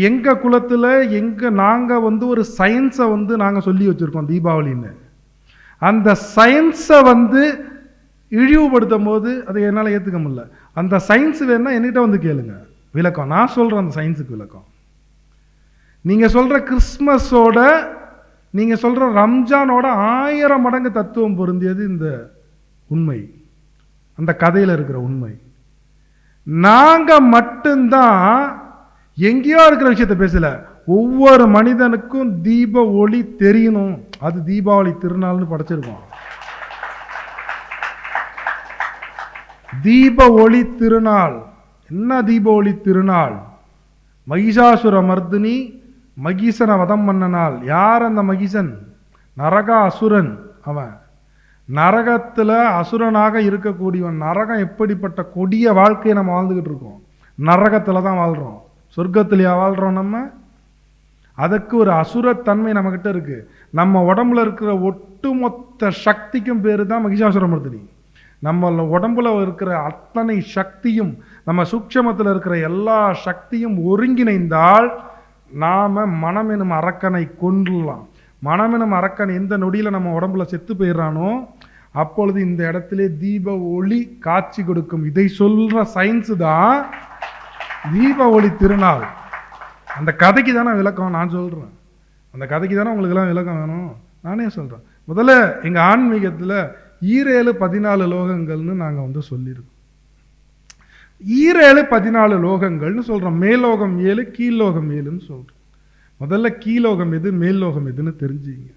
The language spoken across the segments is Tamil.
எங்கள் குலத்தில் நாங்கள் ஒரு சயின்ஸை நாங்கள் சொல்லி வச்சுருக்கோம் தீபாவளின்னு. அந்த சயின்ஸை இழிவுபடுத்தும் போது அதை என்னால் ஏற்றுக்க முடியல. அந்த சயின்ஸ் வேணுன்னா என்கிட்ட கேளுங்க விளக்கம். நான் சொல்கிறேன் அந்த சயின்ஸுக்கு விளக்கம். நீங்கள் சொல்கிற கிறிஸ்மஸோட நீங்கள் சொல்கிற ரம்ஜானோட 1000 மடங்கு தத்துவம் பொருந்தியது இந்த உண்மை, அந்த கதையில் இருக்கிற உண்மை. நாங்கள் மட்டும்தான் எங்கேயோ இருக்கிற விஷயத்தை பேசல. ஒவ்வொரு மனிதனுக்கும் தீப ஒளி தெரியணும், அது தீபாவளி திருநாள்னு படைச்சிருக்கோம். தீப ஒளி திருநாள். என்ன தீப ஒளி திருநாள்? மகிஷாசுர மர்தினி மகிஷனை வதம் பண்ண நாள். யார் அந்த மகிஷன்? நரக அசுரன். அவன் நரகத்தில் அசுரனாக இருக்கக்கூடியவன். நரகம் எப்படிப்பட்ட கொடிய வாழ்க்கையை நம்ம வாழ்ந்துக்கிட்டு இருக்கோம். நரகத்தில் தான் வாழ்கிறோம், சொர்க்கத்திலேயா வாழ்கிறோம் நம்ம? அதுக்கு ஒரு அசுரத்தன்மை நம்மக்கிட்ட இருக்கு. நம்ம உடம்புல இருக்கிற ஒட்டுமொத்த சக்திக்கும் பேர் தான் மகிஷாசுரமர்தினி. நம்ம உடம்புல இருக்கிற அத்தனை சக்தியும், நம்ம சூட்சமத்தில் இருக்கிற எல்லா சக்தியும் ஒருங்கிணைந்தால் நாம் மனம் எனும் அரக்கனை கொன்றலாம். மனம் எனும் அரக்கன் எந்த நொடியில் நம்ம உடம்புல செத்து போயிடுறானோ அப்பொழுது இந்த இடத்திலே தீப ஒளி காட்சி கொடுக்கும். இதை சொல்ற சயின்ஸு தான் தீப ஒளி திருநாள். அந்த கதைக்கு தானே விளக்கம் நான் சொல்கிறேன். அந்த கதைக்கு தானே உங்களுக்கெல்லாம் விளக்கம் வேணும், நானே சொல்கிறேன். முதல்ல எங்கள் ஆன்மீகத்தில் 14 லோகங்கள்னு நாங்கள் சொல்லியிருக்கோம். 14 லோகங்கள்னு சொல்கிறோம். மேலோகம் 7, கீழ்லோகம் 7ன்னு சொல்கிறோம். முதல்ல கீழோகம் எது, மேல்லோகம் எதுன்னு தெரிஞ்சுங்க.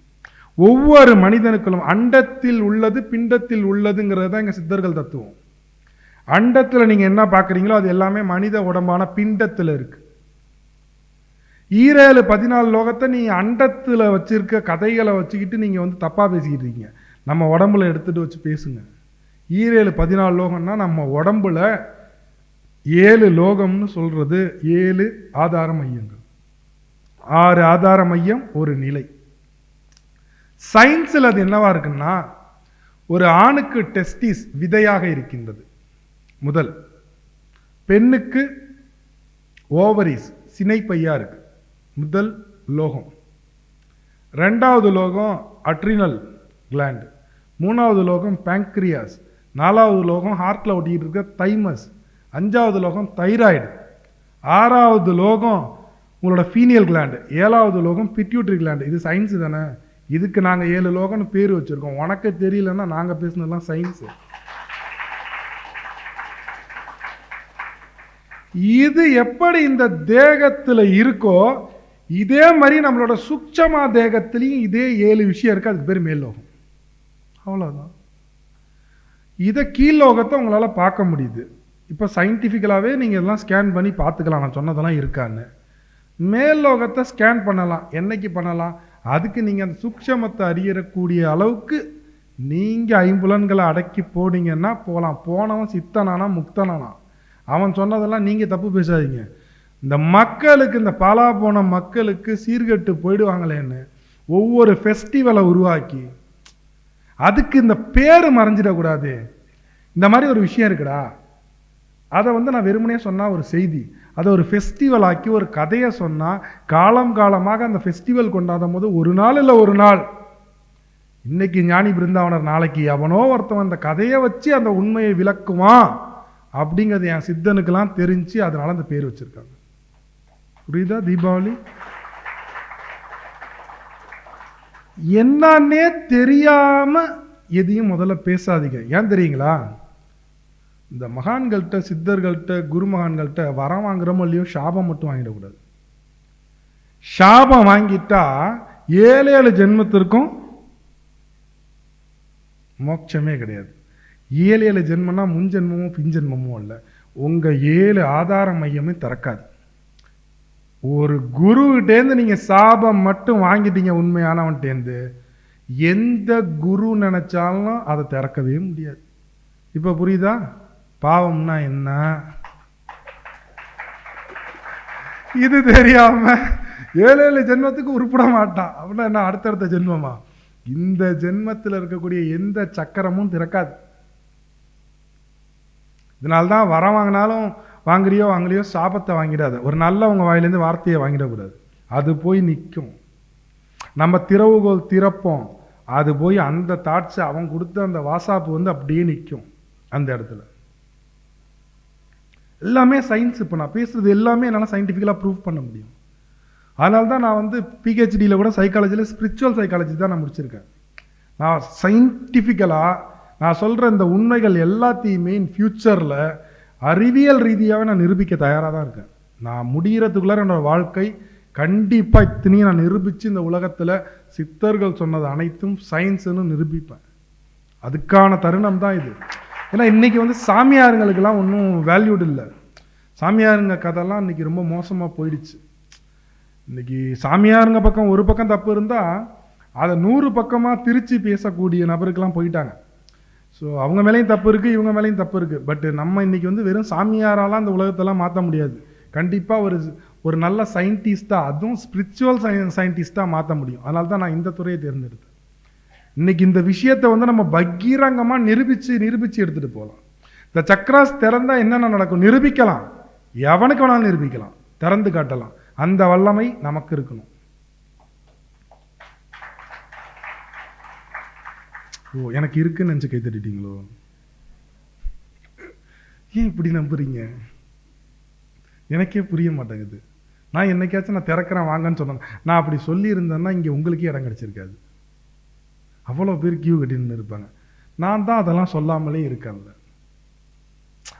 ஒவ்வொரு மனிதனுக்குள்ளும் அண்டத்தில் உள்ளது பிண்டத்தில் உள்ளதுங்கிறது தான் எங்கள் சித்தர்கள் தத்துவம். அண்டத்தில் நீங்கள் என்ன பார்க்குறீங்களோ அது எல்லாமே மனித உடம்பான பிண்டத்தில் இருக்கு. 14 லோகத்தை நீ அண்டத்தில் வச்சிருக்க கதைகளை வச்சுக்கிட்டு நீங்கள் தப்பாக பேசிக்கிட்டு இருக்கீங்க. நம்ம உடம்புல எடுத்துகிட்டு வச்சு பேசுங்க. 14 லோகம்னா நம்ம உடம்புல 7 லோகம்னு சொல்கிறது 7 ஆதார மையங்கள். 6 ஆதார மையம், ஒரு நிலை. சயின்ஸில் அது என்னவா இருக்குன்னா, ஒரு ஆணுக்கு டெஸ்டிஸ் விதையாக இருக்கின்றது முதல், பெண்ணுக்கு ஓவரிஸ் சினைப்பையா இருக்கு, முதல் லோகம். 2வது லோகம் அட்ரினல் கிளாண்ட், 3வது லோகம் பேங்க்ரியாஸ், 4வது லோகம் ஹார்ட்ல ஒட்டிக்கிட்டு இருக்க தைமஸ், 5வது லோகம் தைராய்டு, 6வது லோகம் உங்களோட ஃபீனியல் கிளாண்டு, 7வது லோகம் பிட்யூட்டரி கிளாண்டு. இது சயின்ஸ் தானே. இதுக்கு நாங்கள் 7 லோகம்னு பேர் வச்சிருக்கோம். உனக்கு தெரியலன்னா நாங்கள் பேசுனதெல்லாம் சயின்ஸ். இது எப்படி இந்த தேகத்தில் இருக்கோ இதே மாதிரி நம்மளோட சூட்சமா தேகத்திலையும் இதே 7 விஷயம் இருக்கு. அதுக்கு பேர் மேல் லோகம். அவ்வளோதான். இதை கீழ் லோகத்தை உங்களால் பார்க்க முடியுது. இப்போ சயின்டிஃபிக்கலாகவே நீங்கள் எல்லாம் ஸ்கேன் பண்ணி பார்த்துக்கலாம் நான் சொன்னதெல்லாம் இருக்கான்னு. மேல் லோகத்தை ஸ்கேன் பண்ணலாம். என்னைக்கு பண்ணலாம்? அதுக்கு நீங்கள் அந்த சூட்சமத்தை அறியக்கூடிய அளவுக்கு நீங்கள் 5 புலன்களை அடக்கி போனீங்கன்னா போகலாம். போனவன் சித்தனானா முக்தனானா அவன் சொன்னதெல்லாம் நீங்கள் தப்பு பேசாதீங்க. இந்த மக்களுக்கு, இந்த பாலா போன மக்களுக்கு சீர்கெட்டு போயிடுவாங்களேன்னு ஒவ்வொரு ஃபெஸ்டிவலை உருவாக்கி அதுக்கு இந்த பேர் மறைஞ்சிடக்கூடாது. இந்த மாதிரி ஒரு விஷயம் இருக்குடா, அதை நான் வெறுமனே சொன்னால் ஒரு செய்தி, அதை ஒரு ஃபெஸ்டிவல் ஆக்கி ஒரு கதையை சொன்னால் காலம் காலமாக அந்த ஃபெஸ்டிவல் கொண்டாடும் போது ஒரு நாள் இல்லை ஒரு நாள், இன்னைக்கு ஞானி பிருந்தாவனர், நாளைக்கு எவனோ ஒருத்தவன் அந்த கதையை வச்சு அந்த உண்மையை விளக்குவான் அப்படிங்கிறது என் சித்தனுக்கெல்லாம் தெரிஞ்சு அதனால அந்த பேர் வச்சிருக்காங்க. புரியுதா? தீபாவளி என்னன்னே தெரியாம எதையும் முதல்ல பேசாதீங்க. ஏன் தெரியுங்களா? இந்த மகான்கள்கிட்ட, சித்தர்கள்ட்ட, குருமகான்கள்கிட்ட வரம் வாங்குறோமோ இல்லையோ சாபம் மட்டும் வாங்கிடக்கூடாது. சாபம் வாங்கிட்டா 7 ஜென்மத்திற்கும் மோட்சமே கிடையாது. 7 ஜென்மம்னா முன் ஜென்மமும் பின் ஜென்மமும் அல்ல, உங்க 7 ஆதார மையமே திறக்காது. ஒரு குருகிட்டேருந்து நீங்க சாபம் மட்டும் வாங்கிட்டீங்க உண்மையானவன்ட்டேருந்து, எந்த குரு நினைச்சாலும் அதை திறக்கவே முடியாது. இப்ப புரியுதா? பாவம்னா என்ன இது தெரியாம 7 ஜென்மத்துக்கு உருப்பட மாட்டான். அப்படின்னா என்ன? அடுத்தடுத்த ஜென்மமா? இந்த ஜென்மத்தில் இருக்கக்கூடிய எந்த சக்கரமும் திறக்காது. இதனால்தான் வரம் வாங்கினாலும் வாங்கலையோ சாபத்தை வாங்கிடாத. ஒரு நல்லவங்க வாயிலேருந்து வார்த்தையை வாங்கிடக்கூடாது. அது போய் நிற்கும். நம்ம திறவுகோல் திறப்போம், அது போய் அந்த தாட்ஸ் அவன் கொடுத்த அந்த வாசாப்பு வந்து அப்படியே நிற்கும் அந்த இடத்துல. எல்லாமே சயின்ஸ். இப்போ நான் பேசுறது எல்லாமே என்னால் சயின்டிஃபிக்கலாக ப்ரூவ் பண்ண முடியும். அதனால தான் நான் வந்து பிஹெச்டியில் கூட சைக்காலஜியில் ஸ்பிரிச்சுவல் சைக்காலஜி தான் நான் முடிச்சிருக்கேன். நான் சயின்டிஃபிக்கலாக நான் சொல்கிற இந்த உண்மைகள் எல்லாத்தையுமே இன் ஃப்யூச்சரில் அறிவியல் ரீதியாகவே நான் நிரூபிக்க தயாராக தான் இருக்கேன். நான் முடிகிறதுக்குள்ளார என்னோட வாழ்க்கை கண்டிப்பாக இத்தனையும் நான் நிரூபித்து இந்த உலகத்தில் சித்தர்கள் சொன்னது அனைத்தும் சயின்ஸுன்னு நிரூபிப்பேன். அதுக்கான தருணம் தான் இது. ஏன்னா இன்றைக்கி வந்து சாமியாருங்களுக்கெல்லாம் ஒன்றும் வேல்யூடு இல்லை. சாமியாருங்க கதைலாம் இன்றைக்கி ரொம்ப மோசமாக போயிடுச்சு. இன்றைக்கி சாமியாருங்க பக்கம் ஒரு பக்கம் தப்பு இருந்தால் அதை 100 பக்கமாக திருச்சி பேசக்கூடிய நபருக்கெல்லாம் போயிட்டாங்க. ஸோ அவங்க மேலேயும் தப்பு இருக்குது, இவங்க மேலேயும் தப்பு இருக்குது. பட் நம்ம இன்றைக்கி வந்து வெறும் சாமியாராலாம் இந்த உலகத்தெல்லாம் மாற்ற முடியாது. கண்டிப்பாக ஒரு நல்ல சயின்டிஸ்டாக, அதுவும் ஸ்பிரிச்சுவல் சயின்டிஸ்டாக மாற்ற முடியும். அதனால தான் நான் இந்த துறையை தேர்ந்தெடுத்தேன். இன்றைக்கி இந்த விஷயத்தை வந்து நம்ம பகிரங்கமாக நிரூபித்து எடுத்துகிட்டு போகலாம். இந்த சக்ராஸ் திறந்தால் என்னென்ன நடக்கும் நிரூபிக்கலாம். எவனுக்கு வேணாலும் நிரூபிக்கலாம், திறந்து காட்டலாம். அந்த வல்லமை நமக்கு இருக்கணும். ஓ, எனக்கு இருக்குன்னு நினச்சி கை தட்டிட்டீங்களோ? ஏன் இப்படி நம்புறீங்க? எனக்கே புரிய மாட்டேங்குது. நான் என்னைக்காச்சும் நான் திறக்கிறேன் வாங்கன்னு சொன்னேன். நான் அப்படி சொல்லியிருந்தேன்னா இங்கே உங்களுக்கே இடம் கிடச்சிருக்காது. அவ்வளோ பேர் கியூ கட்டின்னு இருப்பாங்க. நான் தான் அதெல்லாம் சொல்லாமலே இருக்கேன்ல.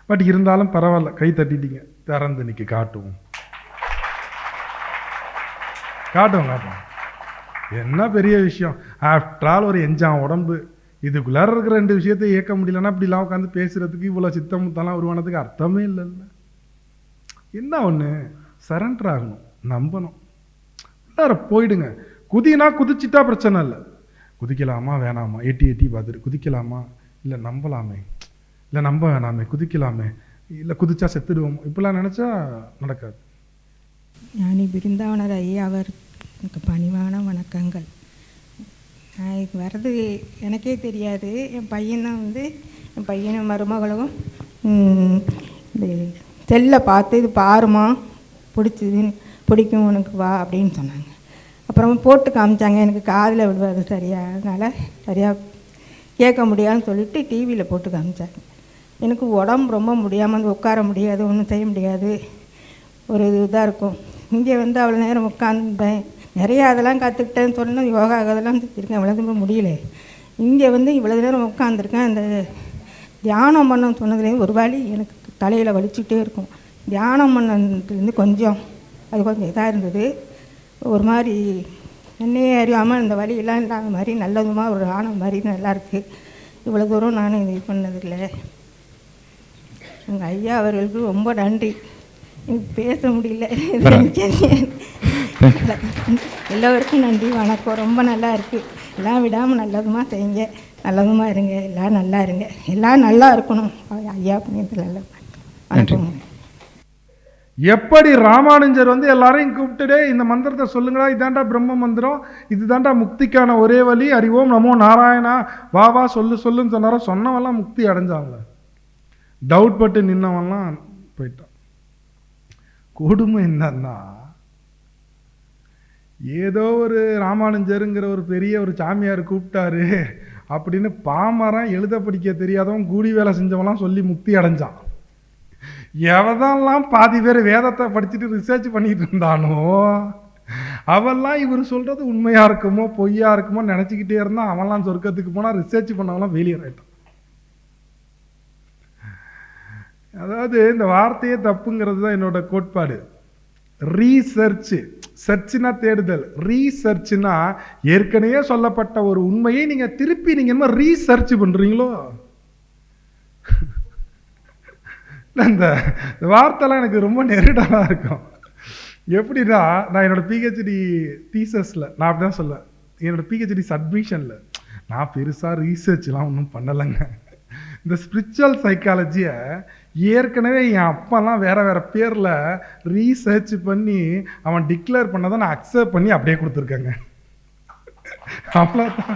பட் இருந்தாலும் பரவாயில்ல, கை தட்டிட்டீங்க. திறந்து இன்னைக்கு காட்டுவோம். என்ன பெரிய விஷயம். ஆஃப்டர் ஆல் ஒரு எஞ்சாம் உடம்பு. இதுக்குள்ளார இருக்கிற 2 விஷயத்தை இயக்க முடியலன்னா இப்படிலாம் உட்காந்து பேசுறதுக்கு இவ்வளோ சித்தமுத்தெல்லாம் உருவானதுக்கு அர்த்தமே இல்லைல்ல. என்ன ஒன்று, சரண்டர் ஆகணும், நம்பணும். உள்ளார போயிடுங்க. குதினா குதிச்சிட்டா பிரச்சனை இல்லை. குதிக்கலாமா வேணாமா, எட்டி பார்த்துட்டு குதிக்கலாமா, இல்லை நம்பலாமே, இல்லை நம்ப வேணாமே, குதிக்கலாமே, இல்லை குதிச்சா செத்துடுவோம், இப்படிலாம் நினச்சா நடக்காது. ஞானி பிருந்தாவனர் ஐயா அவருக்கு பணிவான வணக்கங்கள். நான் இது வர்றது எனக்கே தெரியாது. என் பையன்தான் வந்து என் பையனும் மருமகளும் இந்த செல்லை பார்த்து இது பாருமா, பிடிக்கும் உனக்கு வா அப்படின்னு சொன்னாங்க. அப்புறமா போட்டு காமிச்சாங்க. எனக்கு காதில் விடுவாது சரியாக, அதனால் சரியாக கேட்க முடியாதுன்னு சொல்லிட்டு டிவியில் போட்டு காமிச்சாங்க. எனக்கு உடம்பு ரொம்ப முடியாமல் வந்து உட்கார முடியாது, ஒன்றும் செய்ய முடியாது, ஒரு இதாக இருக்கும். இங்கே வந்து அவ்வளோ நேரம் உட்காந்துட்டேன், நிறையா அதெல்லாம் கற்றுக்கிட்டேன்னு சொன்னால் யோகா அதெல்லாம் இருக்கேன், இவ்வளோ தூரம் முடியல. இங்கே வந்து இவ்வளோ நேரம் உட்காந்துருக்கேன். அந்த தியானம் பண்ண சொன்னதுலேருந்து ஒரு வலி எனக்கு தலையில் வலிச்சுக்கிட்டே இருக்கும். தியானம் பண்ணதுலேருந்து கொஞ்சம் அது கொஞ்சம் இதாக இருந்தது. ஒரு மாதிரி என்னையே அறியாமல் இந்த வலியெல்லாம் இல்லாத மாதிரி நல்லதுமாக ஒரு ஆணவம் மாதிரி நல்லாயிருக்கு. இவ்வளோ தூரம் நானும் இது பண்ணதில்லை. எங்கள் ஐயா அவர்களுக்கு ரொம்ப நன்றி. எனக்கு பேச முடியல. எல்லோருக்கும் நன்றி, வணக்கம். ரொம்ப நல்லா இருக்குது. எல்லாம் விடாமல் நல்லதுமாக செய்யுங்க, நல்லதுமாக இருங்க, எல்லோரும் நல்லா இருங்க, எல்லோரும் நல்லா இருக்கணும். ஐயா புண்ணியத்தில் எல்லாம் வணக்கம். எப்படி ராமானுஜர் வந்து எல்லாரையும் கூப்பிட்டுடே இந்த மந்திரத்தை சொல்லுங்களா, இதாண்டா பிரம்ம மந்திரம், இதுதாண்டா முக்திக்கான ஒரே வழி, அறிவோம் நமோ நாராயணா, வா வா சொல்லுன்னு சொன்னாரோ, சொன்னவெல்லாம் முக்தி அடைஞ்சாங்க. டவுட் பட்டு நின்னவெல்லாம் போயிட்டான். கொடுமை என்னன்னா, ஏதோ ஒரு ராமானுஜருங்கிற ஒரு பெரிய ஒரு சாமியார் கூப்பிட்டாரு அப்படின்னு பாமரன் எழுத படிக்க தெரியாதவன் கூலி வேலை செஞ்சவெல்லாம் சொல்லி முக்தி அடைஞ்சான். எவதெல்லாம் பாதி பேர் வேதத்தை படிச்சுட்டு ரிசர்ச் பண்ணிட்டு இருந்தானோ அவெல்லாம் இவர் சொல்றது உண்மையா இருக்குமோ பொய்யா இருக்குமோ நினைச்சுக்கிட்டே இருந்தா அவன்லாம் சொர்க்கத்துக்கு போனா, ரிசர்ச் பண்ணவெல்லாம் வெளியே ஆயிட்டான். அதாவது இந்த வார்த்தையே தப்புங்கிறது தான் என்னோட கோட்பாடு. ரீசர்ச், சர்ச்னா தேடுதல், ரீசர்ச்னா ஏற்கனவே சொல்லப்பட்ட ஒரு உண்மையை நீங்க திருப்பி நீங்க என்ன ரீசர்ச் பண்றீங்களோ. இந்த வார்த்தைலாம் எனக்கு ரொம்ப நெருடலாக இருக்கும். எப்படின்னா, நான் என்னோட பிஹெச்டி தீசஸில் நான் அப்படி தான் சொல்லுவேன். என்னோட பிஹெச்டி சப்மிஷனில் நான் பெருசாக ரீசர்ச்லாம் ஒன்றும் பண்ணலைங்க. இந்த ஸ்பிரிச்சுவல் சைக்காலஜியை ஏற்கனவே என் அப்பாலாம் வேற வேற பேரில் ரீசர்ச் பண்ணி அவன் டிக்ளேர் பண்ணதை நான் அக்செப்ட் பண்ணி அப்படியே கொடுத்துருக்கேங்க. அவ்வளோதான்.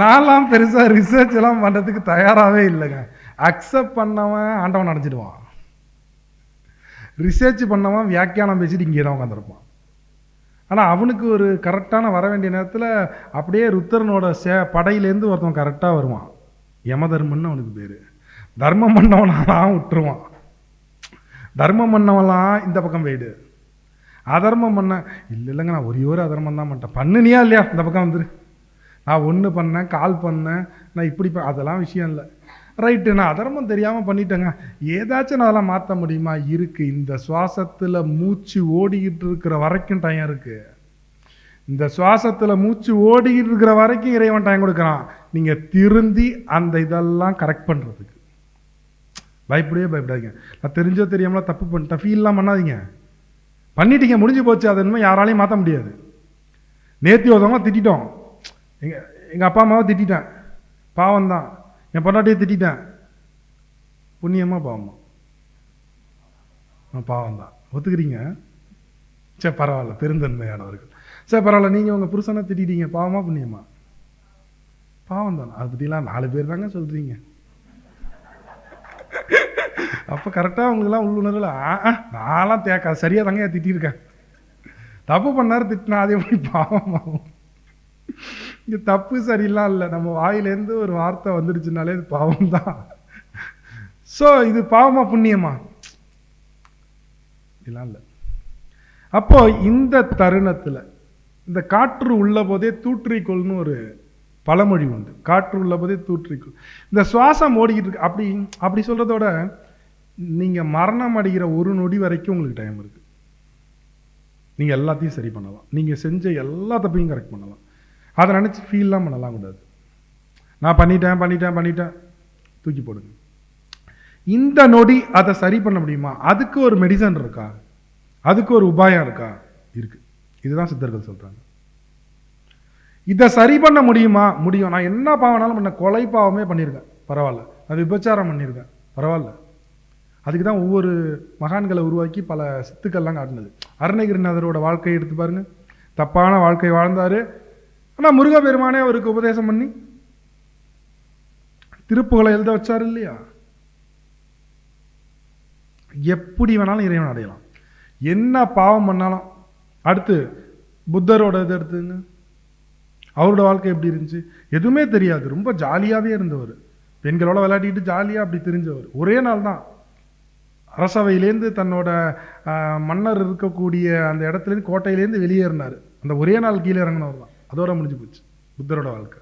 நான்லாம் பெருசாக ரிசர்ச் எல்லாம் பண்ணுறதுக்கு தயாராகவே இல்லைங்க. அக்செப்ட் பண்ணவன் ஆண்டவன் அடைஞ்சிடுவான். ரிசர்ச் பண்ணவன் வியாக்கியானம் பேசிட்டு இங்கே தான் உட்காந்துருப்பான். ஆனால் அவனுக்கு ஒரு கரெக்டான வர வேண்டிய நேரத்தில் அப்படியே ருத்தரனோட படையிலேருந்து ஒருத்தவன் கரெக்டாக வருவான். யமதர்மன்னு அவனுக்கு பேர். தர்மம் பண்ணவனாலாம் விட்டுருவான். தர்மம் பண்ணவெல்லாம் இந்த பக்கம் போயிடு. அதர்மம் பண்ண இல்லைங்க நான் ஒரே ஒரு அதர்மம் தான் பண்ணிட்டேன். பண்ணினியா இல்லையா இந்த பக்கம் வந்துரு. நான் ஒன்று பண்ணேன், கால் பண்ணேன், நான் இப்படி அதெல்லாம் விஷயம் இல்லை. ரைட்டு, நான் அதர்மம் தெரியாமல் பண்ணிட்டேங்க. ஏதாச்சும் நான் அதெல்லாம் மாற்ற முடியுமா? இருக்குது. இந்த சுவாசத்தில் மூச்சு ஓடிக்கிட்டு இருக்கிற வரைக்கும் டைம் இருக்குது. இந்த சுவாசத்தில் மூச்சு ஓடிக்கிட்டு இருக்கிற வரைக்கும் இறைவன் டைம் கொடுக்குறான். நீங்கள் திருந்தி அந்த இதெல்லாம் கரெக்ட் பண்ணுறதுக்கு. பயப்படாதீங்க. நான் தெரிஞ்சோ தெரியாமலாம் தப்பு பண்ணிட்டேன் ஃபீல்லாம் பண்ணாதீங்க. பண்ணிட்டீங்க, முடிஞ்சு போச்சு. அது இனிமேல் யாராலையும் மாற்ற முடியாது. நேத்தி ஒருத்தவங்க திட்டோம். எங்கள் அப்பா அம்மாவை திட்டேன், பாவம் தான். என் பொண்டாட்டியை திட்டேன், புண்ணியமா பாவமா? பாவம் தான். ஒத்துக்கிறீங்க? சரி பரவாயில்ல, பெருந்தன்மையானவர்கள். சரி பரவாயில்ல, நீங்கள் உங்கள் புருஷனை திட்டீங்க, பாவமா புண்ணியமா? பாவம் தானே. அதை பற்றிலாம் 4 பேர் தாங்க சொல்கிறீங்க. அப்போ கரெக்டாக அவங்களுக்குலாம் உள்ளுணர்வில் நான்லாம் தேக்கா சரியாக தாங்க திட்டிருக்கேன். தப்பு பண்ணார், திட்டினா அது எப்படி பாவமாகும்? இங்கே தப்பு சரியில்லாம் இல்லை, நம்ம வாயிலேருந்து ஒரு வார்த்தை வந்துடுச்சுனாலே இது பாவம் தான். ஸோ இது பாவமா புண்ணியமா? இதெல்லாம் இல்லை. அப்போ இந்த தருணத்தில் இந்த காற்று உள்ள போதே தூற்றிக்கொள்னு ஒரு பழமொழி உண்டு. காற்று உள்ள போதே தூற்றிக்கொள். இந்த சுவாசம் ஓடிக்கிட்டு இருக்கு. அப்படி சொல்றதோட நீங்கள் மரணம் அடைகிற ஒரு நொடி வரைக்கும் உங்களுக்கு டைம் இருக்கு. நீங்கள் எல்லாத்தையும் சரி பண்ணலாம். நீங்கள் செஞ்ச எல்லா தப்பையும் கரெக்ட் பண்ணலாம். அதை நினச்சி ஃபீல்லாம் பண்ணலாம் கூடாது. நான் பண்ணிட்டேன் தூக்கி போடுங்க. இந்த நொடி அதை சரி பண்ண முடியுமா? அதுக்கு ஒரு மெடிசன் இருக்கா? அதுக்கு ஒரு உபாயம் இருக்கா? இருக்கு. இதுதான் சித்தர்கள் சொல்றாங்க. இதை சரி பண்ண முடியுமா? முடியும். நான் என்ன பாவனாலும் பண்ண, கொலை பாவமே பண்ணியிருக்கேன், பரவாயில்ல. நான் விபச்சாரம் பண்ணியிருக்கேன், பரவாயில்ல. அதுக்கு தான் ஒவ்வொரு மகான்களை உருவாக்கி பல சித்துக்கள்லாம் காட்டினது. அருணகிரிநாதரோட வாழ்க்கையை எடுத்து பாருங்க. தப்பான வாழ்க்கை வாழ்ந்தாரு. ஆனால் முருகப்பெருமானே அவருக்கு உபதேசம் பண்ணி திருப்புகளை எழுத வச்சாரு இல்லையா? எப்படி வேணாலும் இறைவன் அடையலாம், என்ன பாவம் பண்ணாலும். அடுத்து புத்தரோட இது எடுத்துங்க. அவரோட வாழ்க்கை எப்படி இருந்துச்சு? எதுவுமே தெரியாது, ரொம்ப ஜாலியாகவே இருந்தவர். பெண்களோட விளையாடிட்டு ஜாலியாக அப்படி தெரிஞ்சவர். ஒரே நாள் தான் அரசவையிலேருந்து தன்னோட மன்னர் இருக்கக்கூடிய அந்த இடத்துலேருந்து கோட்டையிலேருந்து வெளியேறினார். அந்த ஒரே நாள் கீழே இறங்கினவர் தான். அதோட முடிஞ்சு போச்சு புத்தரோட வாழ்க்கை.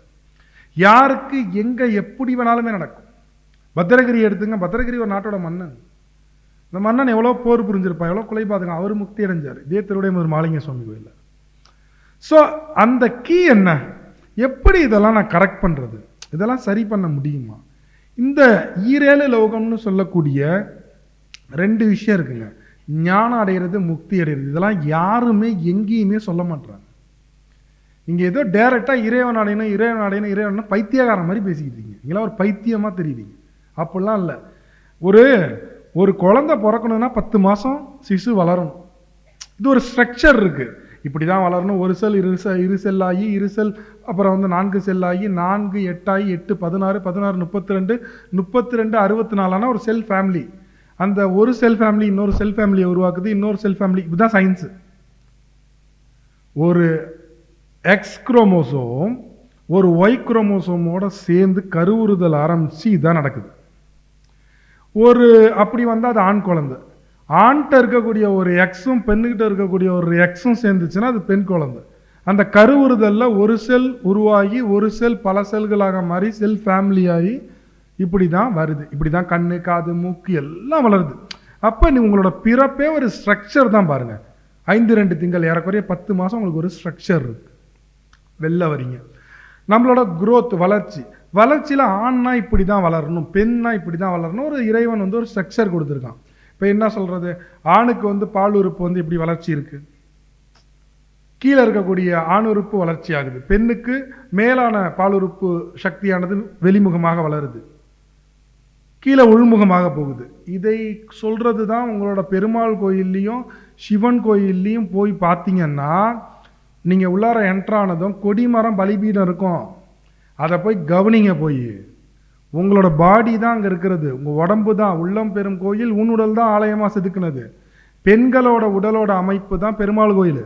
யாருக்கு எங்கே எப்படி வேணாலுமே நடக்கும். பத்திரகிரி எடுத்துங்க. பத்திரகிரி ஒரு நாட்டோட மன்னன். இந்த மன்னன் எவ்வளோ போர் புரிஞ்சிருப்பான், எவ்வளோ கொலை பாதுங்க. அவர் முக்தி அடைஞ்சார் இதே திருவிடைமருதூர் மாலிங்க சுவாமி கோயிலில். ஸோ அந்த கீ என்ன? எப்படி இதெல்லாம் நான் கரெக்ட் பண்ணுறது? இதெல்லாம் சரி பண்ண முடியுமா? இந்த ஈரேழு லோகம்னு சொல்லக்கூடிய 2 விஷயம் இருக்குங்க. ஞானம் அடைகிறது, முக்தி அடைகிறது. இதெல்லாம் யாருமே எங்கேயுமே சொல்ல மாட்டாங்க. நீங்கள் ஏதோ டைரெக்டாக இறைவன் அடையணும் பைத்தியக்காரன் மாதிரி பேசிக்கிட்டு இருக்கீங்க. நீங்களாம் ஒரு பைத்தியமாக தெரியுறீங்க. அப்படிலாம் இல்லை. ஒரு குழந்தை பிறக்கணும்னா 10 மாதம் சிசு வளரணும். இது ஒரு ஸ்ட்ரக்சர் இருக்குது. இப்படி தான் வளரணும். ஒரு செல் இரு செல் ஆகி, இரு செல் அப்புறம் 4 செல் ஆகி, 4 8 ஆகி, 8 16 16 32 32 64 ஒரு செல் ஃபேமிலி. அந்த ஒரு செல் ஃபேமிலி இன்னொரு செல் ஃபேமிலியை உருவாக்குது, இன்னொரு செல் ஃபேமிலி. இதுதான் சயின்ஸு. ஒரு எக்ஸ் குரோமோசோம் ஒரு ஒய் குரோமோசோமோட சேர்ந்து கருவுறுதல் ஆரம்பிச்சு இதுதான் நடக்குது. அப்படி வந்தால் அது ஆண் குழந்தை. ஆண்கிட்ட இருக்கக்கூடிய ஒரு எக்ஸும் பெண்ணுகிட்ட இருக்கக்கூடிய ஒரு எக்ஸும் சேர்ந்துச்சுன்னா அது பெண் குழந்தை. அந்த கருவுறுதலில் ஒரு செல் உருவாகி ஒரு செல் பல செல்களாக மாறி செல் ஃபேமிலி ஆகி இப்படி தான் வருது. இப்படி தான் கண்ணு காது மூக்கு எல்லாம் வளருது. அப்போ உங்களோட பிறப்பே ஒரு ஸ்ட்ரக்சர் தான். பாருங்க, 5 திங்கள் ஏறக்குறைய 10 மாதம் உங்களுக்கு ஒரு ஸ்ட்ரக்சர் இருக்கு. வெளில வரீங்க. நம்மளோட குரோத் வளர்ச்சியில் ஆண்னா இப்படி தான் வளரணும், பெண்ணா இப்படி தான் வளரணும். ஒரு இறைவன் ஒரு ஸ்ட்ரக்சர் கொடுத்துருக்கான். இப்போ என்ன சொல்றது? ஆணுக்கு பால் உறுப்பு இப்படி வளர்ச்சி இருக்கு, கீழே இருக்கக்கூடிய ஆணுறுப்பு வளர்ச்சி ஆகுது. பெண்ணுக்கு மேலான பாலுறுப்பு சக்தியானது வெளிமுகமாக வளருது, கீழே உள்முகமாக போகுது. இதை சொல்றது தான் உங்களோட பெருமாள் கோயில்லையும் சிவன் கோயில்லையும் போய் பார்த்தீங்கன்னா, நீங்கள் உள்ளார என்ட்ரானதும் கொடிமரம் பலிபீடம் இருக்கும். அதை போய் கவனிங்க. போய் உங்களோட பாடி தான் அங்கே இருக்கிறது, உங்கள் உடம்பு தான் உள்ளம் பெரும் கோயில், உன்னுடல் தான் ஆலயமாக செதுக்குனது. பெண்களோட உடலோட அமைப்பு தான் பெருமாள் கோயில்.